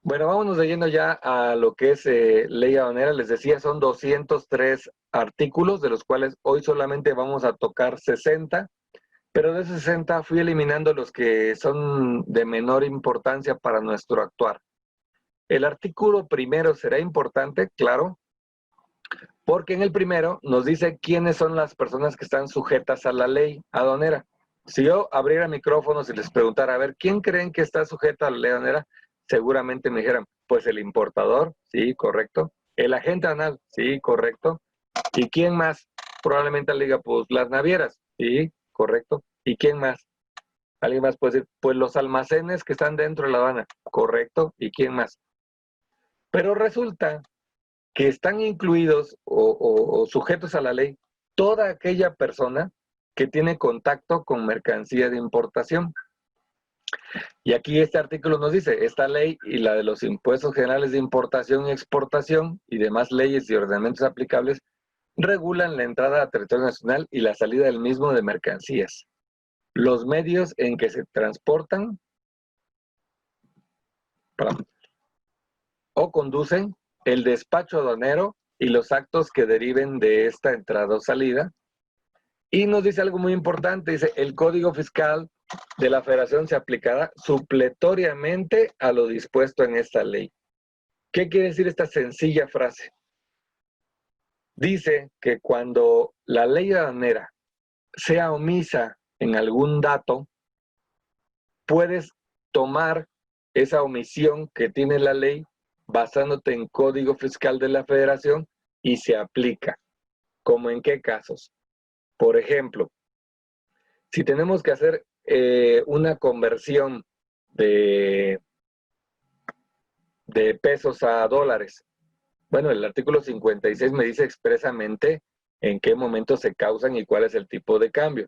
Bueno, vámonos de lleno ya a lo que es ley aduanera. Les decía, son 203 artículos, de los cuales hoy solamente vamos a tocar 60, pero de esos 60 fui eliminando los que son de menor importancia para nuestro actuar. El artículo primero será importante, claro, porque en el primero nos dice quiénes son las personas que están sujetas a la ley aduanera. Si yo abriera micrófonos y les preguntara, a ver, ¿quién creen que está sujeta a la ley aduanera? Seguramente me dijeran, pues el importador, sí, correcto. El agente aduanal, sí, correcto. ¿Y quién más? Probablemente alguien diga, pues las navieras, sí, correcto. ¿Y quién más? Alguien más puede decir, pues los almacenes que están dentro de la aduana, correcto. ¿Y quién más? Pero resulta que están incluidos o sujetos a la ley toda aquella persona que tiene contacto con mercancía de importación. Y aquí este artículo nos dice, esta ley y la de los impuestos generales de importación y exportación y demás leyes y ordenamientos aplicables regulan la entrada a territorio nacional y la salida del mismo de mercancías, los medios en que se transportan o conducen, el despacho aduanero y los actos que deriven de esta entrada o salida. Y nos dice algo muy importante, dice, el Código Fiscal de la Federación se aplicará supletoriamente a lo dispuesto en esta ley. ¿Qué quiere decir esta sencilla frase? Dice que cuando la ley aduanera sea omisa en algún dato, puedes tomar esa omisión que tiene la ley basándote en Código Fiscal de la Federación y se aplica. ¿Cómo en qué casos? Por ejemplo, si tenemos que hacer una conversión de pesos a dólares, bueno, el artículo 56 me dice expresamente en qué momento se causan y cuál es el tipo de cambio.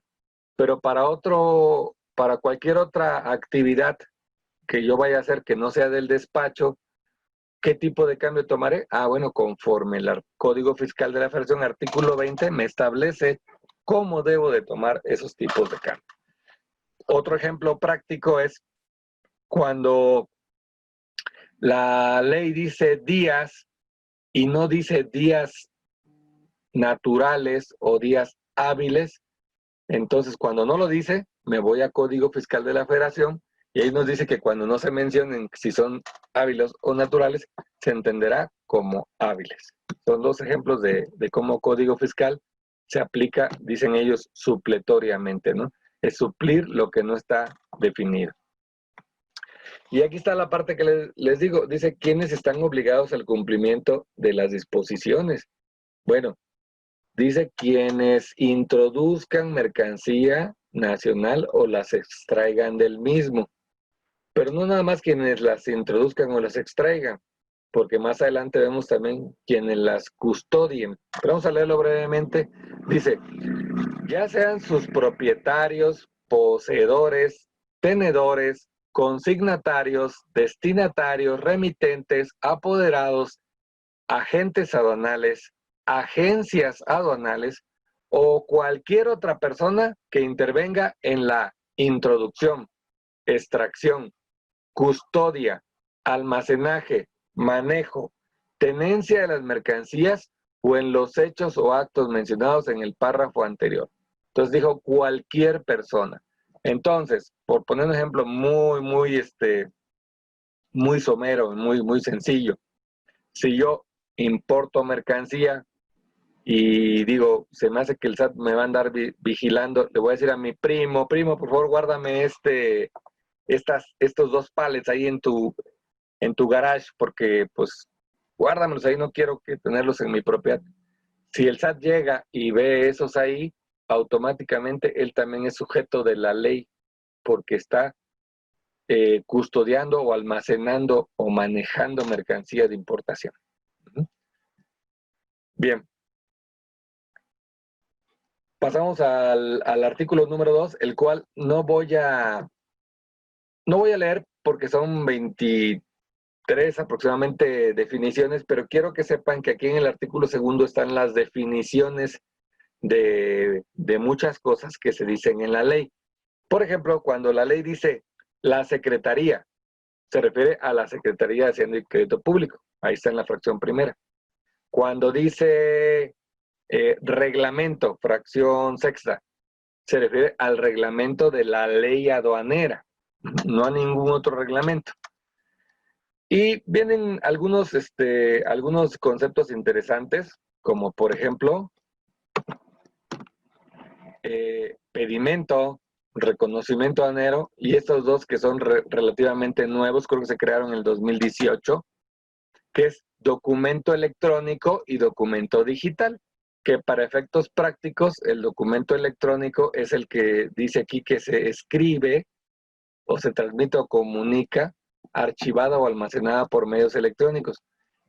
Pero para cualquier otra actividad que yo vaya a hacer que no sea del despacho, ¿qué tipo de cambio tomaré? Ah, bueno, conforme el Código Fiscal de la Federación, artículo 20, me establece cómo debo de tomar esos tipos de cambio. Otro ejemplo práctico es cuando la ley dice días y no dice días naturales o días hábiles. Entonces, cuando no lo dice, me voy a Código Fiscal de la Federación y ahí nos dice que cuando no se mencionen si son hábiles o naturales, se entenderá como hábiles. Son dos ejemplos de cómo Código Fiscal se aplica, dicen ellos, supletoriamente, ¿no? Es suplir lo que no está definido. Y aquí está la parte que les digo, dice quiénes están obligados al cumplimiento de las disposiciones. Bueno, dice quienes introduzcan mercancía nacional o las extraigan del mismo. Pero no nada más quienes las introduzcan o las extraigan, porque más adelante vemos también quienes las custodien. Pero vamos a leerlo brevemente. Dice, ya sean sus propietarios, poseedores, tenedores, consignatarios, destinatarios, remitentes, apoderados, agentes aduanales, agencias aduanales o cualquier otra persona que intervenga en la introducción, extracción, custodia, almacenaje, manejo, tenencia de las mercancías o en los hechos o actos mencionados en el párrafo anterior. Entonces dijo cualquier persona. Entonces, por poner un ejemplo muy somero, muy sencillo, si yo importo mercancía y digo, se me hace que el SAT me va a andar vigilando, le voy a decir a mi primo, por favor, guárdame estos 2 pallets ahí en tu garage, porque pues guárdamelos ahí, no quiero tenerlos en mi propiedad. Si el SAT llega y ve esos ahí, automáticamente él también es sujeto de la ley, porque está custodiando o almacenando o manejando mercancía de importación. Bien. Pasamos al artículo número 2, el cual no voy a leer porque son 23 aproximadamente definiciones, pero quiero que sepan que aquí en el artículo segundo están las definiciones de muchas cosas que se dicen en la ley. Por ejemplo, cuando la ley dice la secretaría, se refiere a la Secretaría de Hacienda y Crédito Público. Ahí está en la fracción primera. Cuando dice reglamento, fracción sexta, se refiere al reglamento de la ley aduanera, no a ningún otro reglamento. Y vienen algunos conceptos interesantes, como por ejemplo, pedimento, reconocimiento aduanero, y estos dos que son relativamente nuevos, creo que se crearon en el 2018, que es documento electrónico y documento digital, que para efectos prácticos el documento electrónico es el que dice aquí que se escribe o se transmite o comunica archivada o almacenada por medios electrónicos,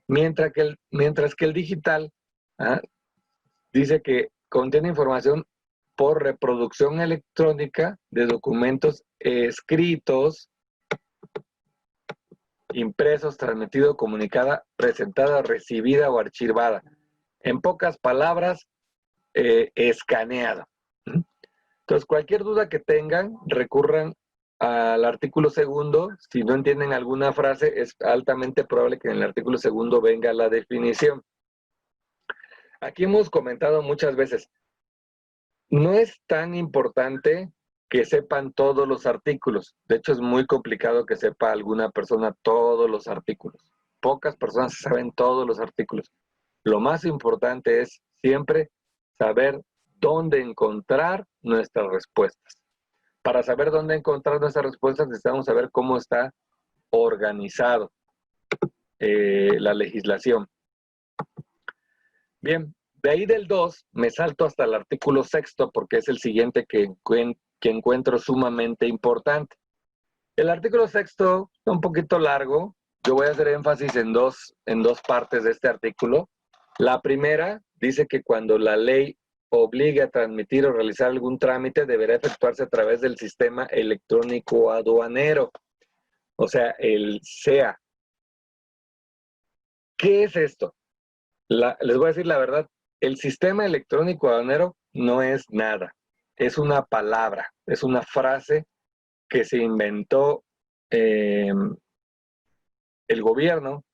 mientras que el digital dice que contiene información por reproducción electrónica de documentos escritos, impresos, transmitido, comunicada, presentada, recibida o archivada. En pocas palabras, escaneado. Entonces, cualquier duda que tengan, recurran al artículo segundo. Si no entienden alguna frase, es altamente probable que en el artículo segundo venga la definición. Aquí hemos comentado muchas veces, no es tan importante que sepan todos los artículos. De hecho, es muy complicado que sepa alguna persona todos los artículos. Pocas personas saben todos los artículos. Lo más importante es siempre saber dónde encontrar nuestras respuestas. Para saber dónde encontrar nuestras respuestas necesitamos saber cómo está organizado la legislación. Bien, de ahí del 2 me salto hasta el artículo 6 porque es el siguiente que encuentro sumamente importante. El artículo 6 está un poquito largo. Yo voy a hacer énfasis en dos partes de este artículo. La primera dice que cuando la ley obligue a transmitir o realizar algún trámite, deberá efectuarse a través del sistema electrónico aduanero, o sea, el SEA. ¿Qué es esto? Les voy a decir la verdad, el sistema electrónico aduanero no es nada, es una palabra, es una frase que se inventó el gobierno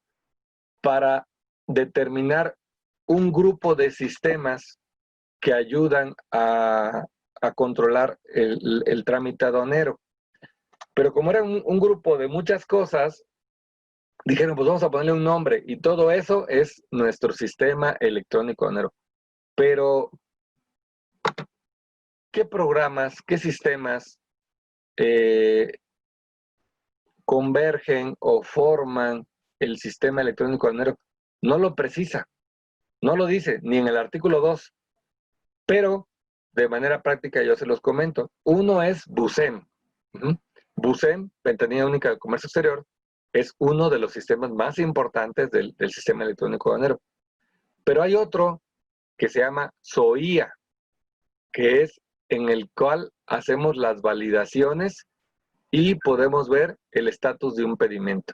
para determinar un grupo de sistemas que ayudan a controlar el trámite aduanero. Pero como era un grupo de muchas cosas, dijeron, pues vamos a ponerle un nombre, y todo eso es nuestro sistema electrónico aduanero. Pero, ¿qué programas, qué sistemas convergen o forman el sistema electrónico aduanero? No lo precisa, no lo dice, ni en el artículo 2. Pero, de manera práctica, yo se los comento. Uno es BUSEM. BUSEM, Ventanilla Única de Comercio Exterior, es uno de los sistemas más importantes del sistema electrónico aduanero. Pero hay otro que se llama SOIA, que es en el cual hacemos las validaciones y podemos ver el estatus de un pedimento.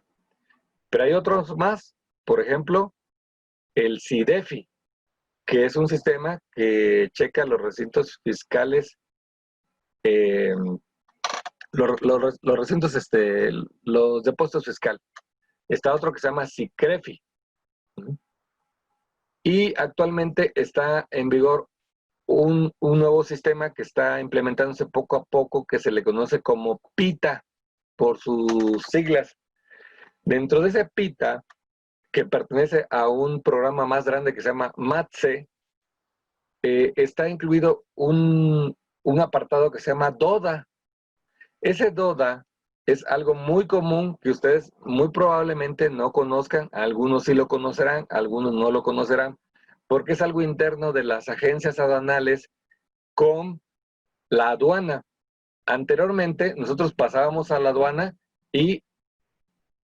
Pero hay otros más, por ejemplo, el SIDEFI, que es un sistema que checa los recintos fiscales, los recintos, los depósitos fiscales. Está otro que se llama SICREFI. Y actualmente está en vigor un nuevo sistema que está implementándose poco a poco, que se le conoce como PITA, por sus siglas. Dentro de ese PITA, que pertenece a un programa más grande que se llama MATSE, está incluido un apartado que se llama DODA. Ese DODA es algo muy común que ustedes muy probablemente no conozcan, algunos sí lo conocerán, algunos no lo conocerán, porque es algo interno de las agencias aduanales con la aduana. Anteriormente, nosotros pasábamos a la aduana y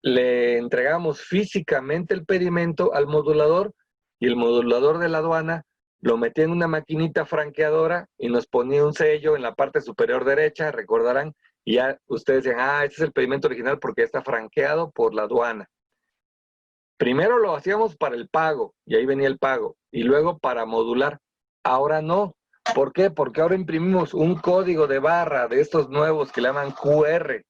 le entregamos físicamente el pedimento al modulador, y el modulador de la aduana lo metía en una maquinita franqueadora y nos ponía un sello en la parte superior derecha, recordarán, y ya ustedes decían, este es el pedimento original porque está franqueado por la aduana. Primero lo hacíamos para el pago, y ahí venía el pago, y luego para modular. Ahora no. ¿Por qué? Porque ahora imprimimos un código de barra de estos nuevos que le llaman QR,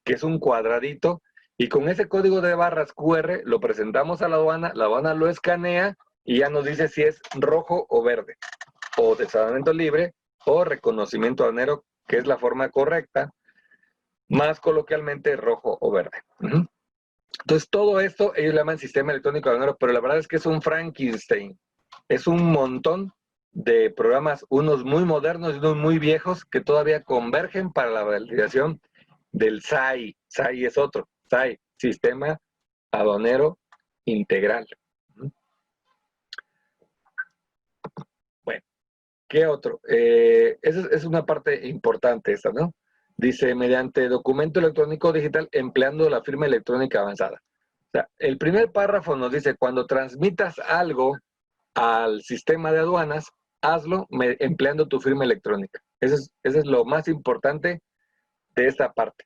que es un cuadradito, Y con ese código de barras QR lo presentamos a la aduana lo escanea y ya nos dice si es rojo o verde, o desaduanamiento libre, o reconocimiento aduanero, que es la forma correcta, más coloquialmente rojo o verde. Entonces, todo esto ellos le llaman sistema electrónico aduanero, pero la verdad es que es un Frankenstein. Es un montón de programas, unos muy modernos y unos muy viejos, que todavía convergen para la validación del SAI. SAI es otro. SAI, Sistema Aduanero Integral. Bueno, ¿qué otro? Esa es una parte importante esta, ¿no? Dice, mediante documento electrónico digital empleando la firma electrónica avanzada. O sea, el primer párrafo nos dice, cuando transmitas algo al sistema de aduanas, hazlo empleando tu firma electrónica. Eso es lo más importante de esta parte.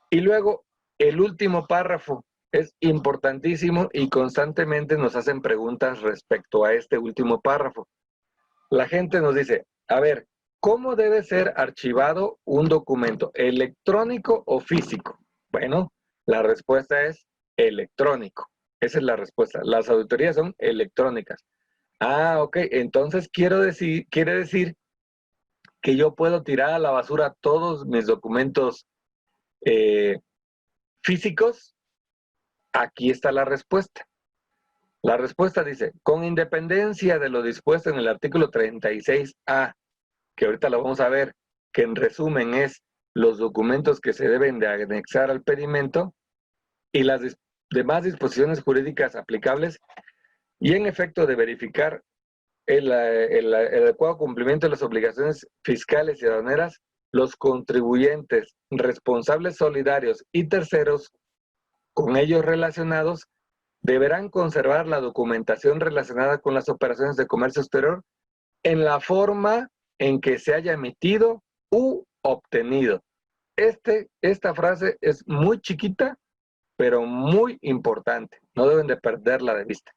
Y luego, el último párrafo es importantísimo y constantemente nos hacen preguntas respecto a este último párrafo. La gente nos dice, a ver, ¿cómo debe ser archivado un documento? ¿Electrónico o físico? Bueno, la respuesta es electrónico. Esa es la respuesta. Las auditorías son electrónicas. Ah, ok. Entonces quiere decir que yo puedo tirar a la basura todos mis documentos físicos. Aquí está la respuesta. La respuesta dice, con independencia de lo dispuesto en el artículo 36A, que ahorita lo vamos a ver, que en resumen es los documentos que se deben de anexar al pedimento y las demás disposiciones jurídicas aplicables, y en efecto de verificar el adecuado cumplimiento de las obligaciones fiscales y aduaneras, los contribuyentes, responsables solidarios y terceros con ellos relacionados deberán conservar la documentación relacionada con las operaciones de comercio exterior en la forma en que se haya emitido u obtenido. Esta frase es muy chiquita, pero muy importante. No deben de perderla de vista.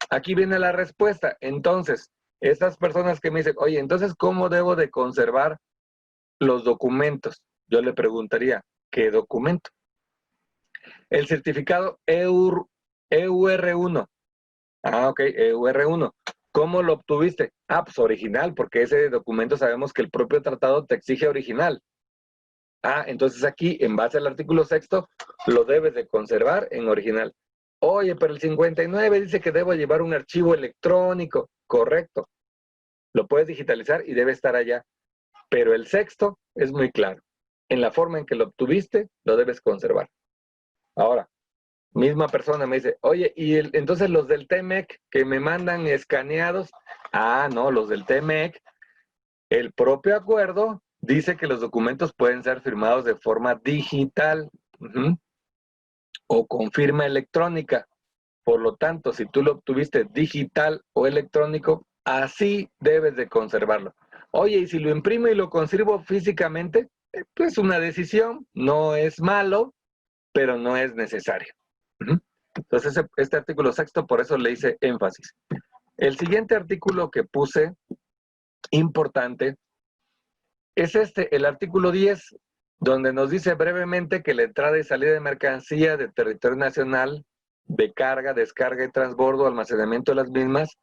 Aquí viene la respuesta. Entonces, estas personas que me dicen, oye, entonces, ¿cómo debo de conservar los documentos? Yo le preguntaría, ¿qué documento? El certificado EUR1. Ah, ok, EUR1. ¿Cómo lo obtuviste? Ah, pues original, porque ese documento sabemos que el propio tratado te exige original. Ah, entonces aquí, en base al artículo 6º, lo debes de conservar en original. Oye, pero el 59 dice que debo llevar un archivo electrónico. Correcto. Lo puedes digitalizar y debe estar allá. Pero el 6º es muy claro. En la forma en que lo obtuviste, lo debes conservar. Ahora, misma persona me dice, oye, y entonces los del TEMEC que me mandan escaneados, ah, no, los del TEMEC, el propio acuerdo dice que los documentos pueden ser firmados de forma digital o con firma electrónica. Por lo tanto, si tú lo obtuviste digital o electrónico, así debes de conservarlo. Oye, y si lo imprimo y lo conservo físicamente, pues una decisión, no es malo, pero no es necesario. Entonces, este artículo 6º, por eso le hice énfasis. El siguiente artículo que puse, importante, es el artículo 10, donde nos dice brevemente que la entrada y salida de mercancía de territorio nacional, de carga, descarga y transbordo, almacenamiento de las mismas,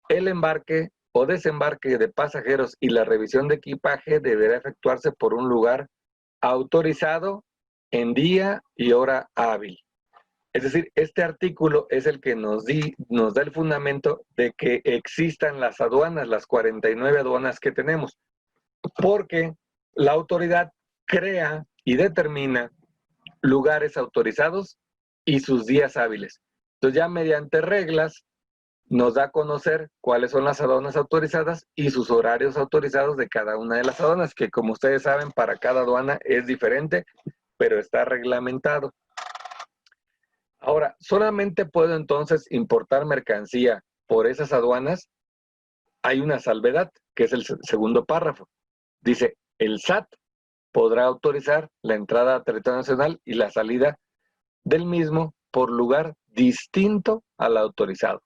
el embarque o desembarque de pasajeros y la revisión de equipaje deberá efectuarse por un lugar autorizado en día y hora hábil. Es decir, este artículo es el que nos da el fundamento de que existan las aduanas, las 49 aduanas que tenemos, porque la autoridad crea y determina lugares autorizados y sus días hábiles. Entonces ya mediante reglas nos da a conocer cuáles son las aduanas autorizadas y sus horarios autorizados de cada una de las aduanas, que como ustedes saben, para cada aduana es diferente, pero está reglamentado. Ahora, ¿solamente puedo entonces importar mercancía por esas aduanas? Hay una salvedad, que es el segundo párrafo. Dice, el SAT podrá autorizar la entrada a territorio nacional y la salida del mismo por lugar distinto al autorizado.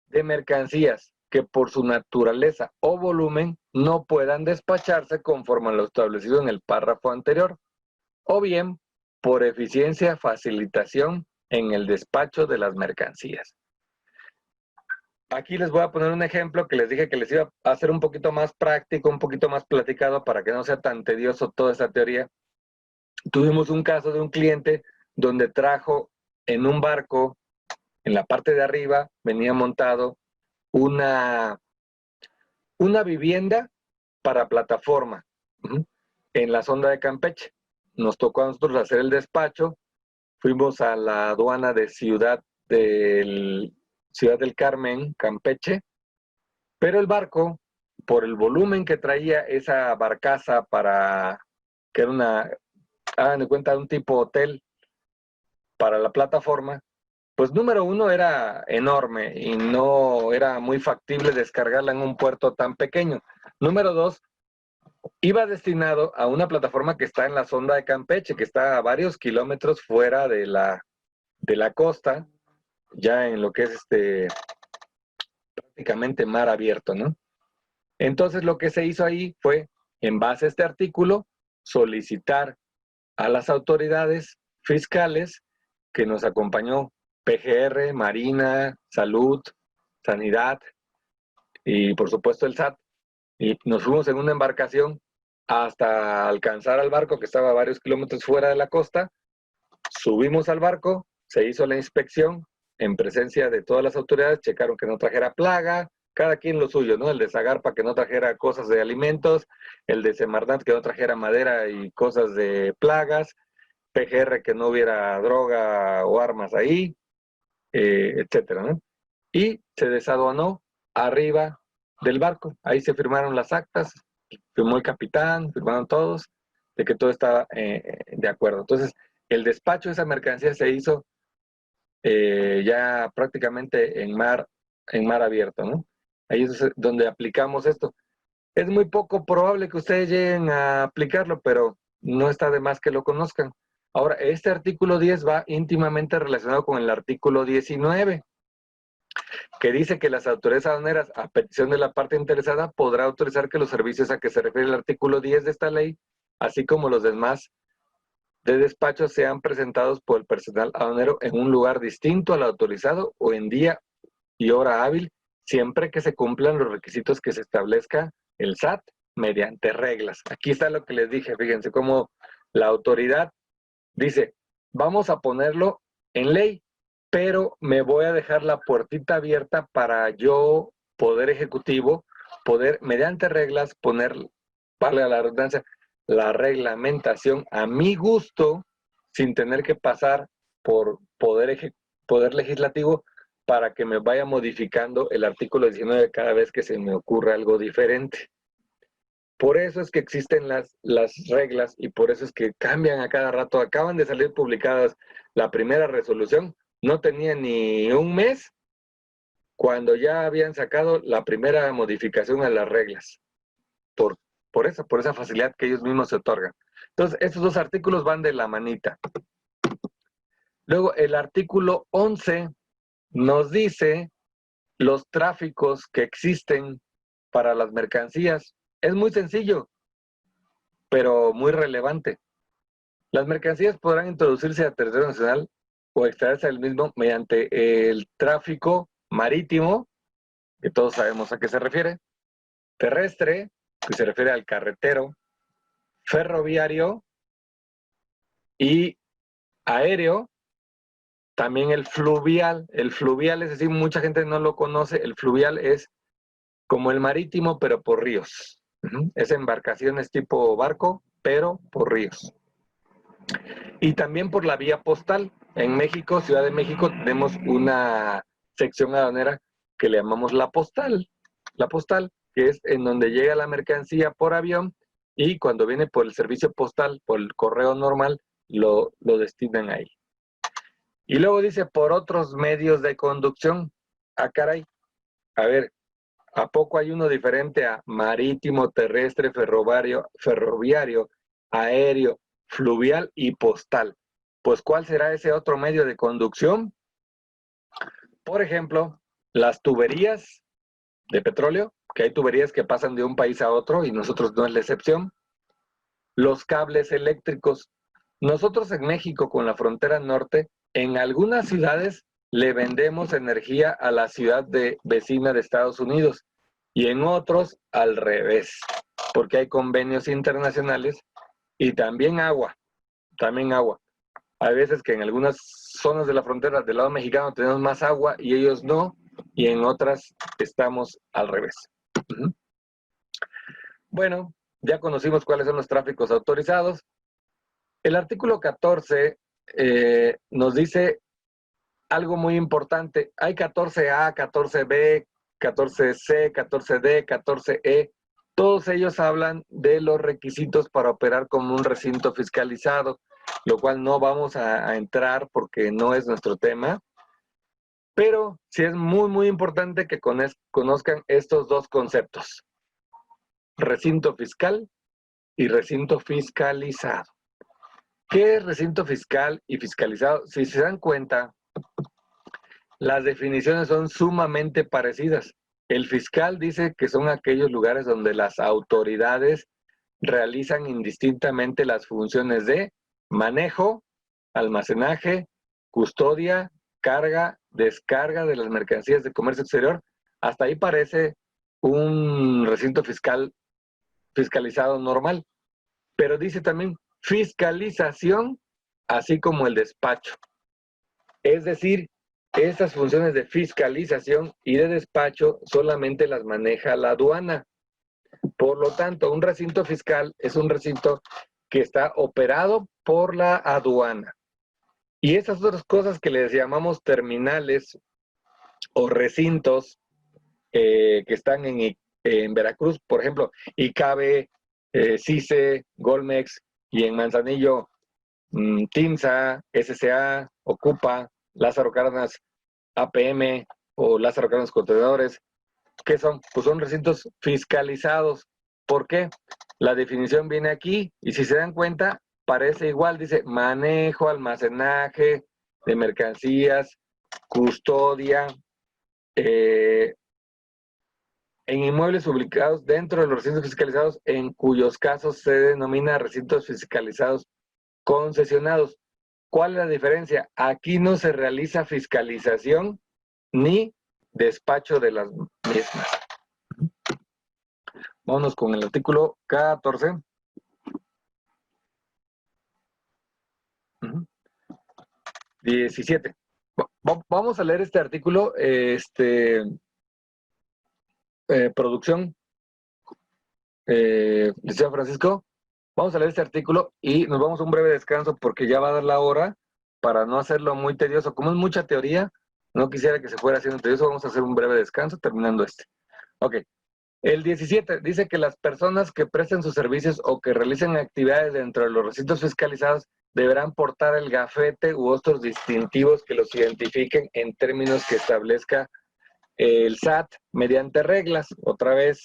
De mercancías que por su naturaleza o volumen no puedan despacharse conforme a lo establecido en el párrafo anterior, o bien por eficiencia, facilitación en el despacho de las mercancías. Aquí les voy a poner un ejemplo que les dije que les iba a hacer un poquito más práctico, un poquito más platicado para que no sea tan tedioso toda esta teoría. Tuvimos un caso de un cliente donde trajo en un barco, en la parte de arriba, venía montado una vivienda para plataforma en la sonda de Campeche. Nos tocó a nosotros hacer el despacho, fuimos a la aduana de Ciudad del Carmen, Campeche, pero el barco, por el volumen que traía esa barcaza que era hagan de cuenta, un tipo hotel para la plataforma, pues número uno era enorme y no era muy factible descargarla en un puerto tan pequeño. Número dos, iba destinado a una plataforma que está en la sonda de Campeche, que está a varios kilómetros fuera de la costa, ya en lo que es prácticamente mar abierto, ¿no? Entonces lo que se hizo ahí fue, en base a este artículo, solicitar a las autoridades fiscales que nos acompañó PGR, Marina, Salud, Sanidad y por supuesto el SAT, y nos fuimos en una embarcación hasta alcanzar al barco que estaba a varios kilómetros fuera de la costa. Subimos al barco, se hizo la inspección en presencia de todas las autoridades, checaron que no trajera plaga, cada quien lo suyo, ¿no? El de Zagarpa que no trajera cosas de alimentos, el de Semarnat que no trajera madera y cosas de plagas, PGR que no hubiera droga o armas ahí, etcétera, ¿no? Y se desaduanó arriba del barco. Ahí se firmaron las actas, firmó el capitán, firmaron todos, de que todo estaba de acuerdo. Entonces, el despacho de esa mercancía se hizo ya prácticamente en mar abierto, ¿no? Ahí es donde aplicamos esto. Es muy poco probable que ustedes lleguen a aplicarlo, pero no está de más que lo conozcan. Ahora, este artículo 10 va íntimamente relacionado con el artículo 19, que dice que las autoridades aduaneras, a petición de la parte interesada, podrá autorizar que los servicios a que se refiere el artículo 10 de esta ley, así como los demás de despacho, sean presentados por el personal aduanero en un lugar distinto al autorizado o en día y hora hábil, siempre que se cumplan los requisitos que se establezca el SAT mediante reglas. Aquí está lo que les dije, fíjense cómo la autoridad dice, vamos a ponerlo en ley, pero me voy a dejar la puertita abierta para yo, Poder Ejecutivo, poder, mediante reglas, poner, vale la redundancia, la reglamentación a mi gusto, sin tener que pasar por poder Legislativo, para que me vaya modificando el artículo 19 cada vez que se me ocurra algo diferente. Por eso es que existen las reglas y por eso es que cambian a cada rato. Acaban de salir publicadas la primera resolución, no tenía ni un mes cuando ya habían sacado la primera modificación a las reglas. Por esa facilidad que ellos mismos se otorgan. Entonces, estos dos artículos van de la manita. Luego, el artículo 11 nos dice los tráficos que existen para las mercancías. Es muy sencillo, pero muy relevante. Las mercancías podrán introducirse a territorio nacional o extraerse del mismo mediante el tráfico marítimo, que todos sabemos a qué se refiere, terrestre, que se refiere al carretero, ferroviario y aéreo, también el fluvial. El fluvial, es decir, mucha gente no lo conoce, el fluvial es como el marítimo, pero por ríos. Es embarcaciones tipo barco, pero por ríos. Y también por la vía postal. En México, Ciudad de México, tenemos una sección aduanera que le llamamos la postal. La postal, que es en donde llega la mercancía por avión y cuando viene por el servicio postal, por el correo normal, lo destinan ahí. Y luego dice, por otros medios de conducción. Ah, caray. A ver, ¿a poco hay uno diferente a marítimo, terrestre, ferroviario, aéreo, fluvial y postal? Pues, ¿cuál será ese otro medio de conducción? Por ejemplo, las tuberías de petróleo, que hay tuberías que pasan de un país a otro y nosotros no es la excepción. Los cables eléctricos. Nosotros en México, con la frontera norte, en algunas ciudades le vendemos energía a la ciudad vecina de Estados Unidos y en otros al revés, porque hay convenios internacionales y también agua, también agua. Hay veces que en algunas zonas de la frontera del lado mexicano tenemos más agua y ellos no, y en otras estamos al revés. Bueno, ya conocimos cuáles son los tráficos autorizados. El artículo 14 nos dice algo muy importante. Hay 14A, 14B, 14C, 14D, 14E. Todos ellos hablan de los requisitos para operar como un recinto fiscalizado, lo cual no vamos a entrar porque no es nuestro tema. Pero sí es muy, muy importante que conozcan estos dos conceptos. Recinto fiscal y recinto fiscalizado. ¿Qué es recinto fiscal y fiscalizado? Si se dan cuenta, las definiciones son sumamente parecidas. El fiscal dice que son aquellos lugares donde las autoridades realizan indistintamente las funciones de manejo, almacenaje, custodia, carga, descarga de las mercancías de comercio exterior. Hasta ahí parece un recinto fiscal fiscalizado normal. Pero dice también fiscalización, así como el despacho. Es decir, estas funciones de fiscalización y de despacho solamente las maneja la aduana. Por lo tanto, un recinto fiscal es un recinto que está operado por la aduana. Y esas otras cosas que les llamamos terminales o recintos que están en Veracruz, por ejemplo, ICABE, CICE, Golmex, y en Manzanillo, TINSA, SCA, Ocupa, Lázaro Cárdenas, APM o Lázaro Cárdenas Contenedores. ¿Qué son? Pues son recintos fiscalizados. ¿Por qué? La definición viene aquí y si se dan cuenta, parece igual. Dice manejo, almacenaje de mercancías, custodia, en inmuebles ubicados dentro de los recintos fiscalizados, en cuyos casos se denomina recintos fiscalizados concesionados. ¿Cuál es la diferencia? Aquí no se realiza fiscalización ni despacho de las mismas. Vámonos con el artículo 14. 17. Vamos a leer este artículo, producción, licenciado Francisco. Vamos a leer este artículo y nos vamos a un breve descanso porque ya va a dar la hora para no hacerlo muy tedioso. Como es mucha teoría, no quisiera que se fuera haciendo tedioso, vamos a hacer un breve descanso terminando este. Ok. El 17 dice que las personas que presten sus servicios o que realicen actividades dentro de los recintos fiscalizados deberán portar el gafete u otros distintivos que los identifiquen en términos que establezca el SAT mediante reglas, otra vez,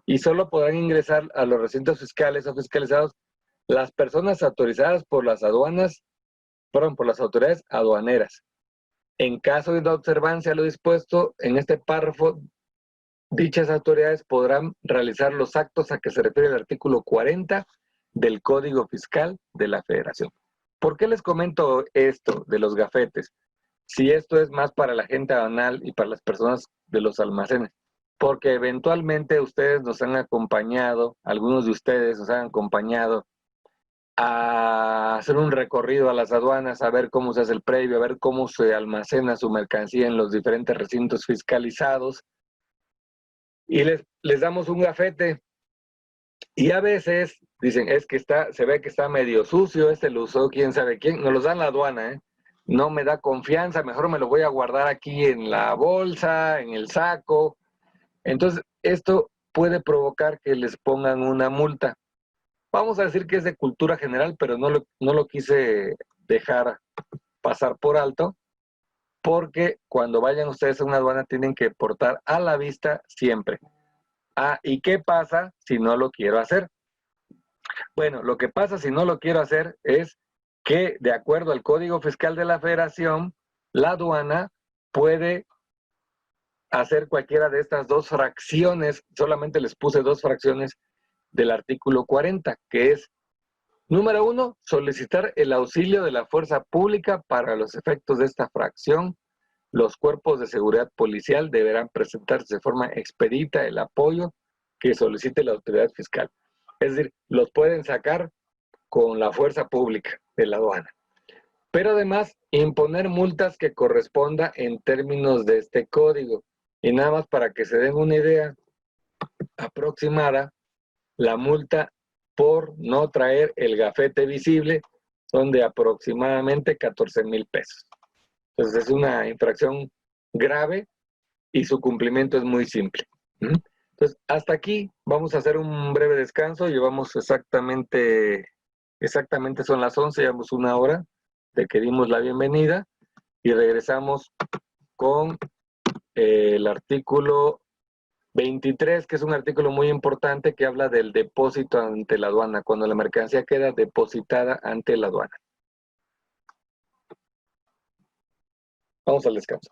y solo podrán ingresar a los recintos fiscales o fiscalizados las personas autorizadas por las aduanas, perdón, por las autoridades aduaneras. En caso de no observancia a lo dispuesto en este párrafo, dichas autoridades podrán realizar los actos a que se refiere el artículo 40 del Código Fiscal de la Federación. ¿Por qué les comento esto de los gafetes? Si esto es más para la gente aduanal y para las personas de los almacenes. Porque eventualmente ustedes nos han acompañado, algunos de ustedes nos han acompañado a hacer un recorrido a las aduanas, a ver cómo se hace el previo, a ver cómo se almacena su mercancía en los diferentes recintos fiscalizados. Y les damos un gafete y a veces dicen, es que se ve que está medio sucio, lo usó quién sabe quién, nos los dan la aduana, no me da confianza, mejor me lo voy a guardar aquí en la bolsa, en el saco. Entonces, esto puede provocar que les pongan una multa. Vamos a decir que es de cultura general, pero no lo quise dejar pasar por alto, porque cuando vayan ustedes a una aduana tienen que portar a la vista siempre. Ah, ¿y qué pasa si no lo quiero hacer? Bueno, lo que pasa si no lo quiero hacer es que, de acuerdo al Código Fiscal de la Federación, la aduana puede hacer cualquiera de estas dos fracciones, solamente les puse dos fracciones del artículo 40, que es Número 1, solicitar el auxilio de la fuerza pública para los efectos de esta fracción. Los cuerpos de seguridad policial deberán presentarse de forma expedita el apoyo que solicite la autoridad fiscal. Es decir, los pueden sacar con la fuerza pública de la aduana. Pero además, imponer multas que corresponda en términos de este código. Y nada más para que se den una idea aproximada, la multa por no traer el gafete visible son de aproximadamente 14,000 pesos. Entonces es una infracción grave y su cumplimiento es muy simple. Entonces, hasta aquí vamos a hacer un breve descanso. Llevamos exactamente son las 11, llevamos una hora de que dimos la bienvenida y regresamos con el artículo 23, que es un artículo muy importante que habla del depósito ante la aduana, cuando la mercancía queda depositada ante la aduana. Vamos al descanso.